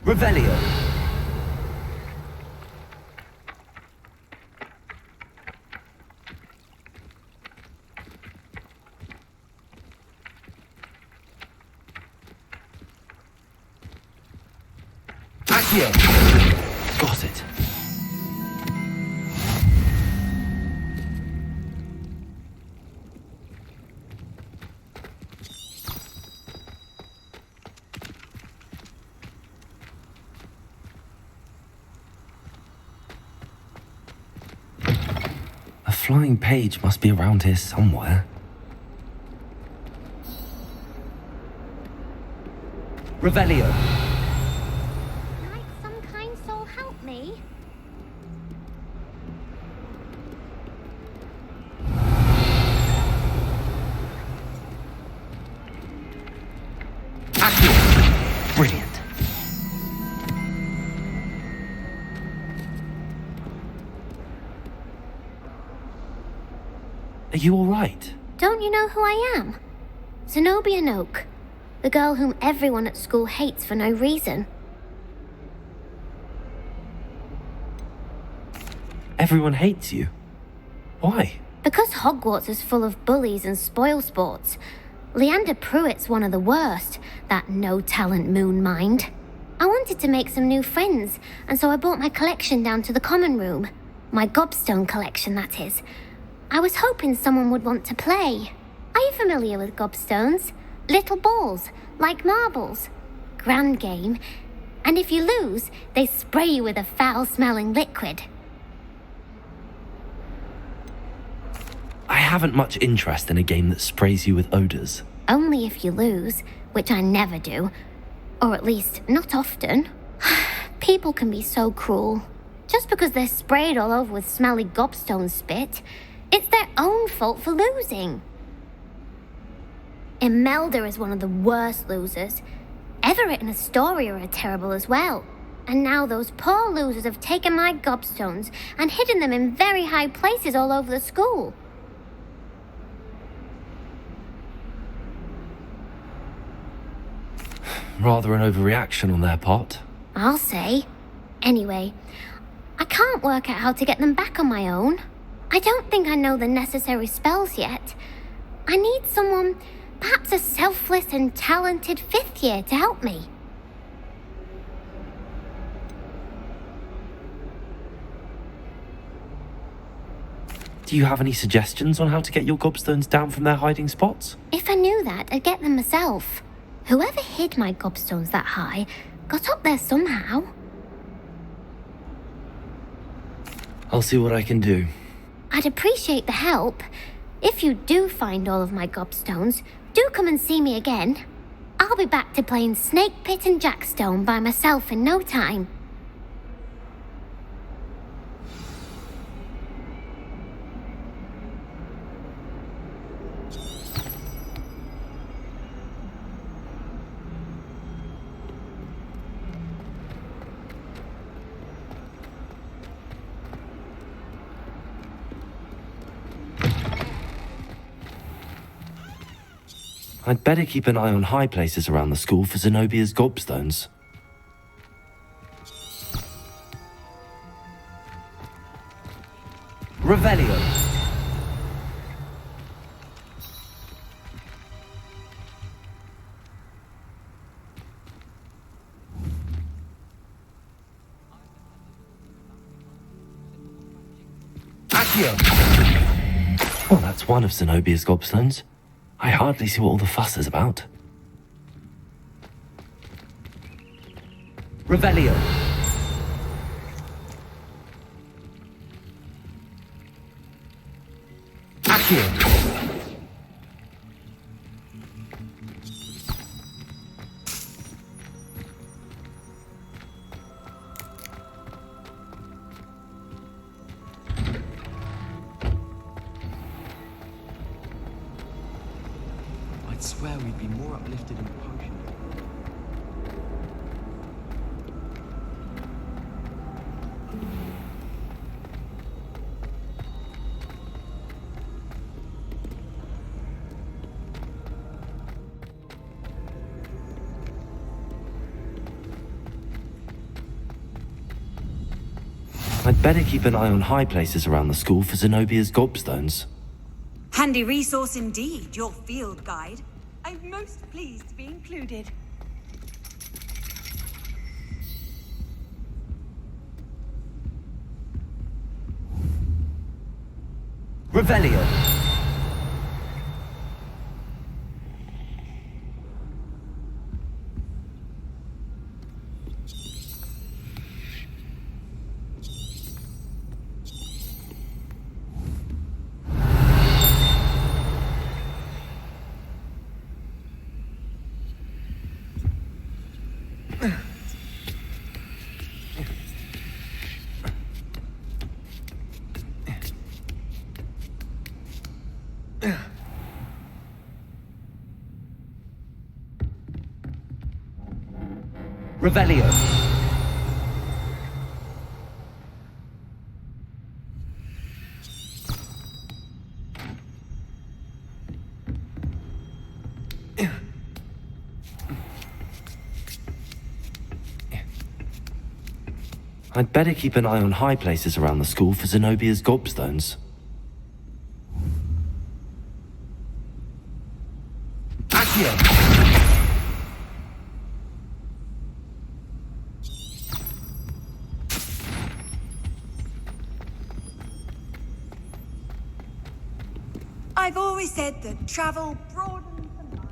Revelio. Accio. Got it. A flying page must be around here somewhere. Revelio. Might some kind soul help me? Brilliant. Are you all right? Don't you know who I am? Zenobia Noak, the girl whom everyone at school hates for no reason. Everyone hates you. Why? Because Hogwarts is full of bullies and spoilsports. Leander Pruitt's one of the worst, that no-talent moon mind. I wanted to make some new friends, and so I brought my collection down to the common room. My gobstone collection, that is. I was hoping someone would want to play. Are you familiar with gobstones? Little balls, like marbles. Grand game. And if you lose, they spray you with a foul-smelling liquid. I haven't much interest in a game that sprays you with odors. Only if you lose, which I never do. Or at least, not often. People can be so cruel. Just because they're sprayed all over with smelly gobstone spit, it's their own fault for losing. Imelda is one of the worst losers. Everett and Astoria are terrible as well. And now those poor losers have taken my gobstones and hidden them in very high places all over the school. Rather an overreaction on their part. I'll say. Anyway, I can't work out how to get them back on my own. I don't think I know the necessary spells yet. I need someone, perhaps a selfless and talented 5th year to help me. Do you have any suggestions on how to get your gobstones down from their hiding spots? If I knew that, I'd get them myself. Whoever hid my gobstones that high got up there somehow. I'll see what I can do. I'd appreciate the help. If you do find all of my gobstones, do come and see me again. I'll be back to playing Snake Pit and Jackstone by myself in no time. I'd better keep an eye on high places around the school for Zenobia's gobstones. Revelio. Accio. Well, that's one of Zenobia's gobstones. I hardly see what all the fuss is about. Revelio. Accio. I'd swear we'd be more uplifted in potion. I'd better keep an eye on high places around the school for Zenobia's gobstones. Handy resource indeed, your field guide. I'm most pleased to be included. Revelio. Revelio. I'd better keep an eye on high places around the school for Zenobia's gobstones. Accio! I've always said that travel broadens the mind.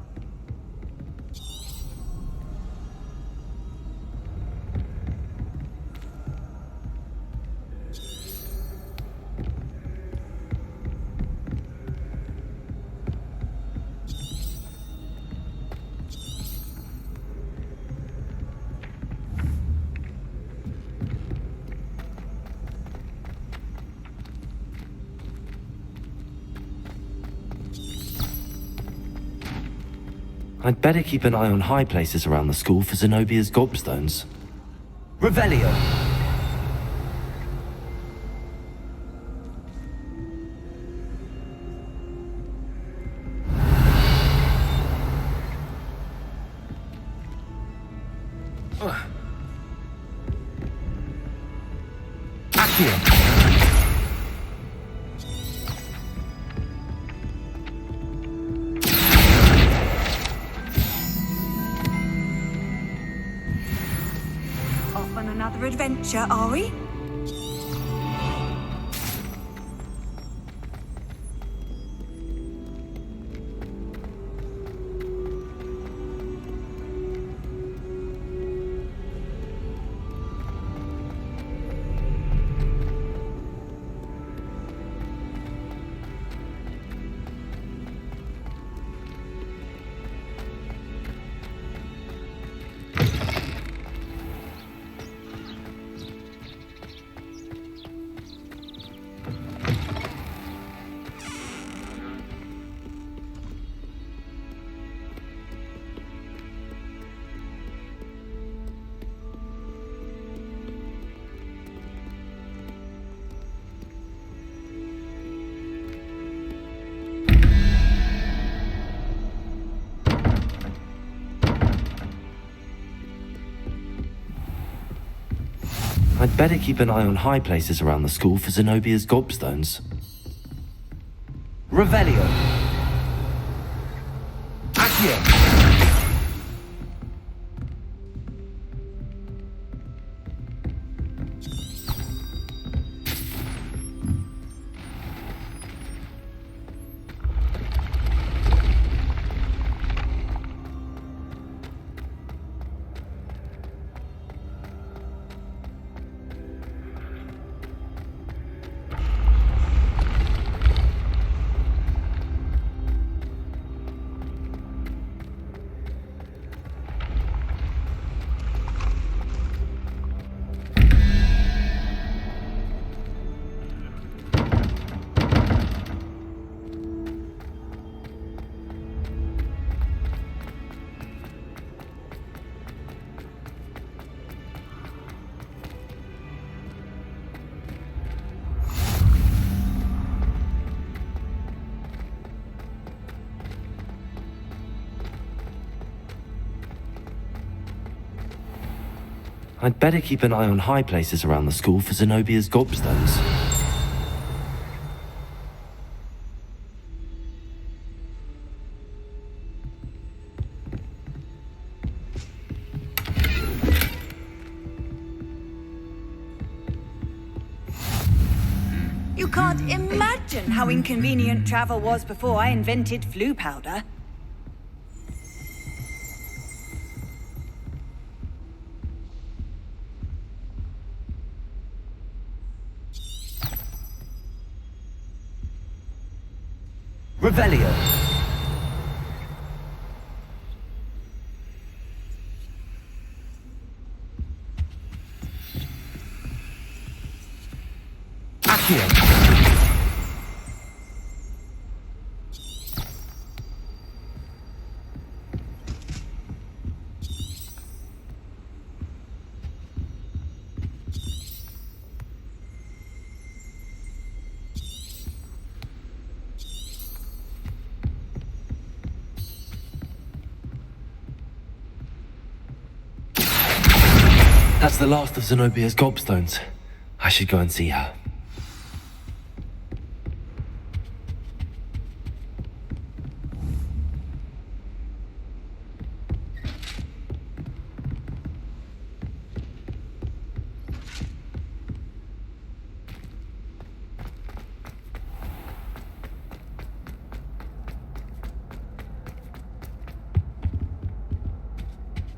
I'd better keep an eye on high places around the school for Zenobia's gobstones. Revelio. Off on another adventure, are we? I'd better keep an eye on high places around the school for Zenobia's gobstones. Revelio! Accio! I'd better keep an eye on high places around the school for Zenobia's gobstones. You can't imagine how inconvenient travel was before I invented flu powder. Revelio! Accio! That's the last of Zenobia's gobstones. I should go and see her.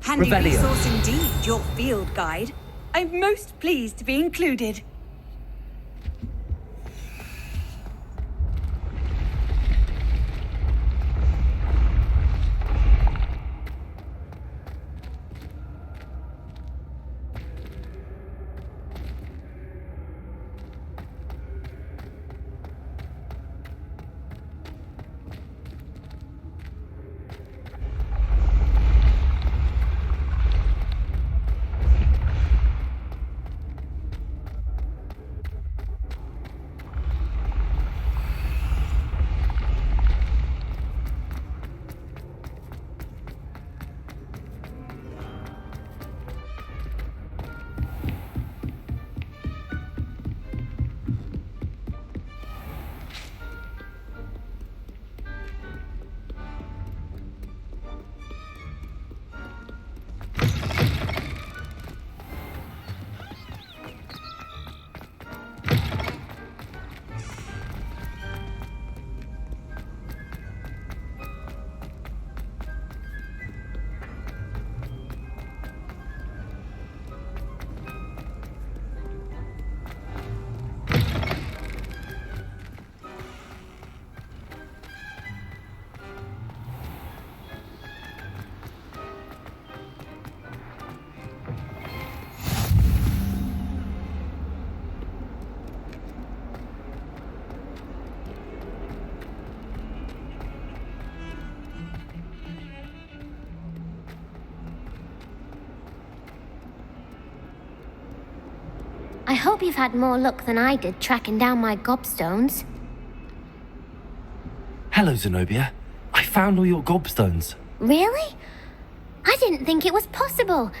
Handy Revelio. resource indeed, your field guide. I'm most pleased to be included. I hope you've had more luck than I did tracking down my gobstones. Hello, Zenobia. I found all your gobstones. Really? I didn't think it was possible.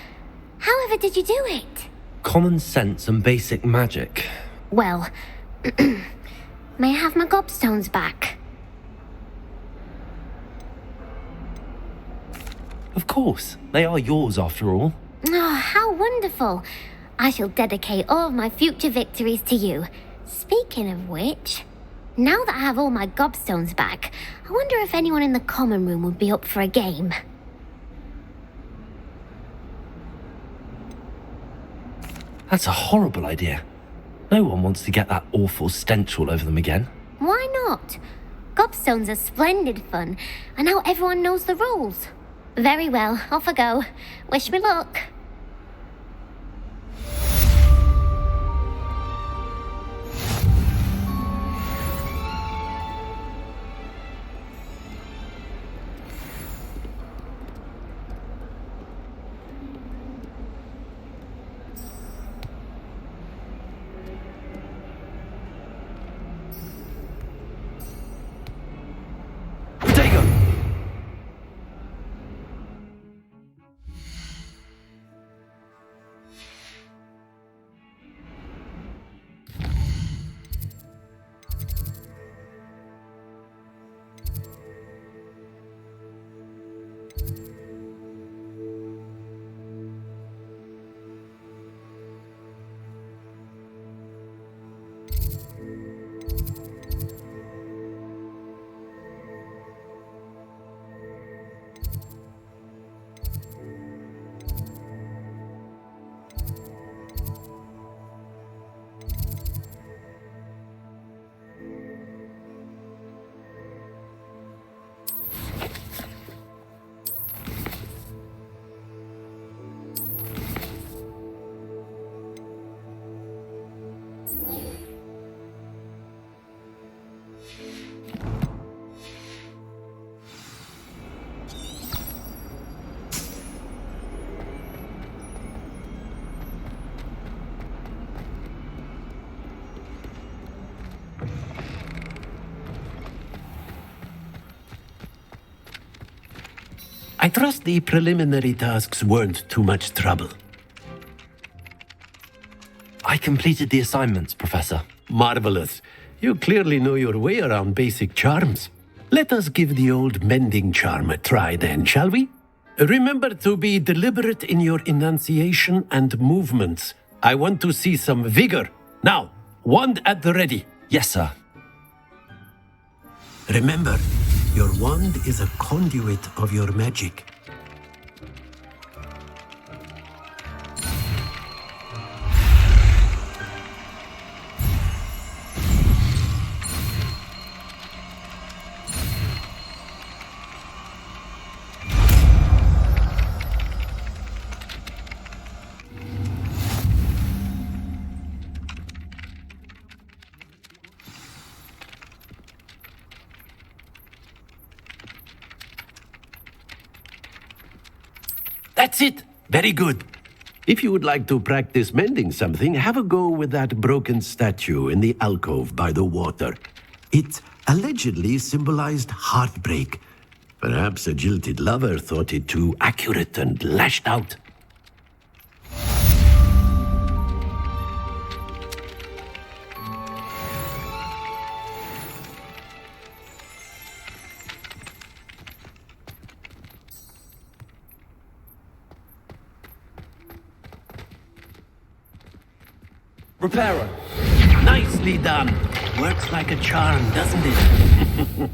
However did you do it? Common sense and basic magic. Well, may I have my gobstones back? Of course. They are yours after all. Oh, how wonderful. I shall dedicate all of my future victories to you. Speaking of which, now that I have all my gobstones back, I wonder if anyone in the common room would be up for a game. That's a horrible idea. No one wants to get that awful stench all over them again. Why not? Gobstones are splendid fun, and now everyone knows the rules. Very well, off I go. Wish me luck. I trust the preliminary tasks weren't too much trouble. I completed the assignments, Professor. Marvelous. You clearly know your way around basic charms. Let us give the old mending charm a try then, shall we? Remember to be deliberate in your enunciation and movements. I want to see some vigor. Now, wand at the ready. Yes, sir. Remember, your wand is a conduit of your magic. That's it. Very good. If you would like to practice mending something, have a go with that broken statue in the alcove by the water. It allegedly symbolized heartbreak. Perhaps a jilted lover thought it too accurate and lashed out. Repairer. Nicely done. Works like a charm, doesn't it?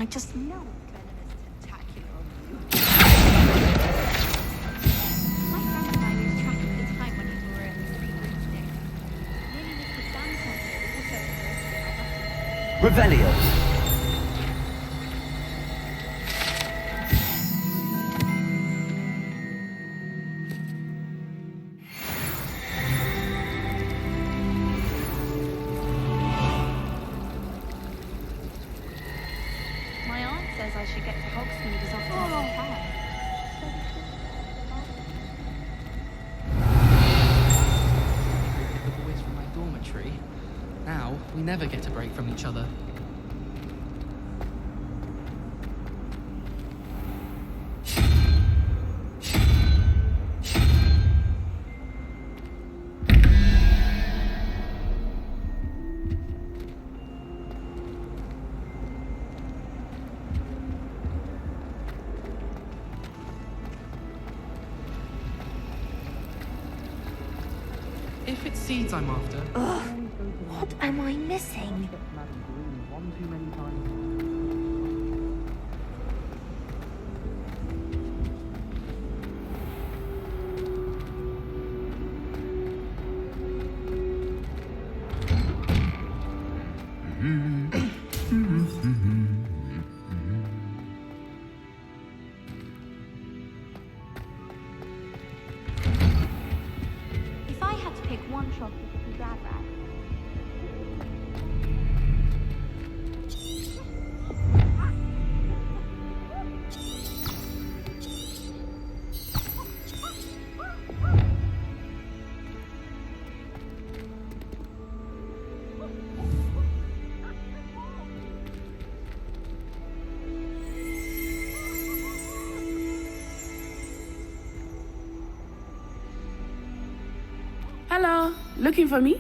I just know venomous tentacular. My friend and I lose track of the time when you were at 3 weeks ago. Nearly missed the dance concert also in my Revelio. My aunt says I should get to Hogsmeade as often as I can. The boys from my dormitory. Now, we never get a break from each other. If it's seeds I'm after. Ugh, what am I missing? If I had to pick one chocolate to be glad about. Hello, looking for me?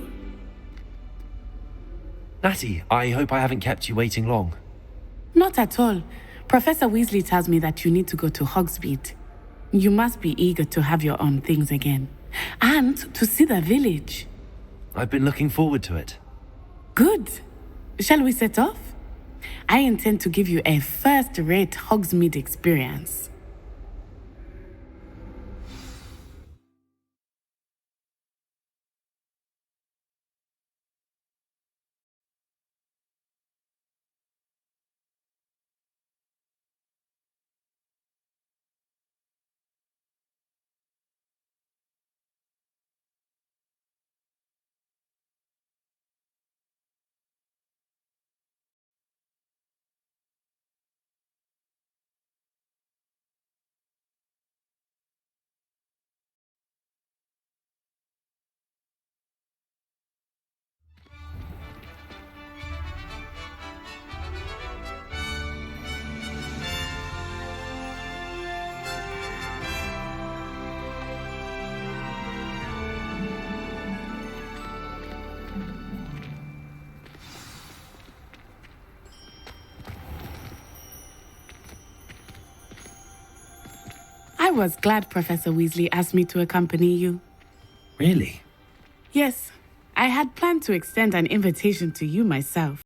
Natty, I hope I haven't kept you waiting long. Not at all. Professor Weasley tells me that you need to go to Hogsmeade. You must be eager to have your own things again. And to see the village. I've been looking forward to it. Good. Shall we set off? I intend to give you a first-rate Hogsmeade experience. I was glad Professor Weasley asked me to accompany you. Really? Yes, I had planned to extend an invitation to you myself.